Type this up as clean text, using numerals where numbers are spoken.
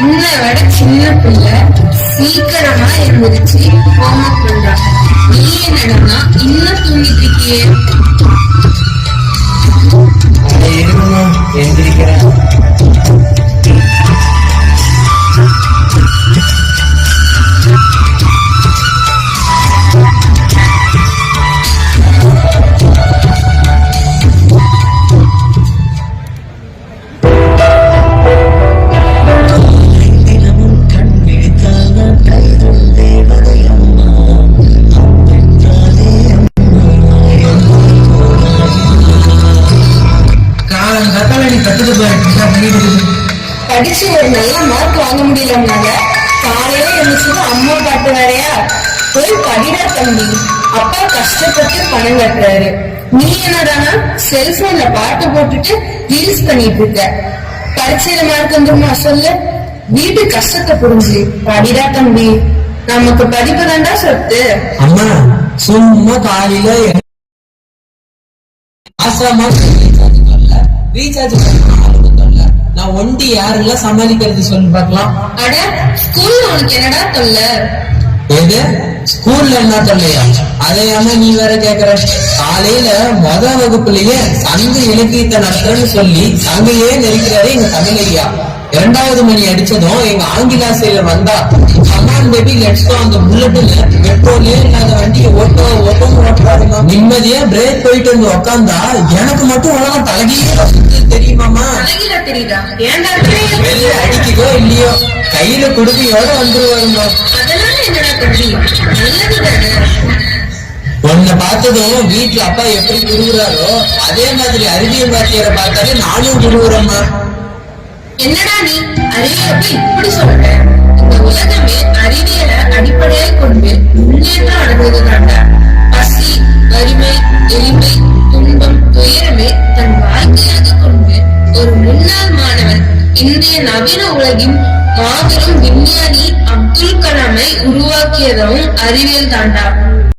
உன்னை விட சின்ன பிள்ளை சீக்கிரமா எழுந்திருச்சு ஹோம்ஒர்க் பண்றா. நீ என்னடா இன்னும் தூங்கிட்டு இருக்கியே? எந்திரிக்கிறேன். படிச்சு ஒரு நல்ல மார்க் வாங்க முடியலன்னால காலையில எழுந்துச்சு அம்மா பாட்டு வேறையா? போய் படிடா தம்பி, அப்பா கஷ்டப்பட்டு பணம் கட்டுறாரு. நீ என்னடானா செல்போன்ல பாட்டு போட்டுட்டு ரீல்ஸ் பண்ணிட்டு இருக்க. பரீட்சையில மார்க் வந்துருமா சொல்லு? வீட்டு கஷ்டத்தை புரிஞ்சு படிடா தம்பி, நமக்கு படிப்பு தாண்டா சொத்து. அம்மா சும்மா காலையில ரீசார்ஜ் நான் ஒண்டி யாரெல்லாம் சமாளிக்கிறது சொல்லி பார்க்கலாம். அட ஸ்கூல்ல உனக்கு என்னடா தொல்ல? எது ஸ்கூல்ல என்ன தொல்லையா? அதையாம நீ வேற கேக்குற? காலையில வகுப்புலயே சங்க இலக்கியத்தை நடத்துறன்னு சொல்லி சங்கையே நெருக்கிறாரு எங்க தமிழையா. 2வது மணி அடிச்சதும் எங்க ஆங்கிலாசிரியர் வந்தா கமான் பேபி லெட்ஸ் கோ, அந்த புல்லட்ல பெட்ரோலே இல்லாத வண்டியை ஓட்டாதுமா. நிம்மதியா பிரேக் போயிட்டு வந்து உக்காந்தா எனக்கு மட்டும் உலகம் தலைகீழ தெரியுமாமா? தெரியுதா? வெளில அடிக்குதோ இல்லையோ கையில குடுமையோட வந்துருவாருமா. உன்னை பார்த்ததும் வீட்டுல அப்பா எப்படி குடுக்குறாரோ அதே மாதிரி அறிவியல் வாத்தியாரை பார்த்தாலே நானும் குடுக்குறேம்மா. என்னடா நீ அறிவியலை இப்படி சொல்ற? இந்த உலகமே அறிவியலை அடிப்படையாக கொண்டு முன்னேற்றம் அடைவதுதான்டா. பசி, வறுமை, எளிமை, துன்பம், துயரமே தன் வாழ்க்கையாக கொண்டு ஒரு முன்னாள் மாணவன் இந்திய நவீன உலகின் மாபெரும் விஞ்ஞானி அப்துல் கலாமை உருவாக்கியதும் அறிவியல் தாண்டா.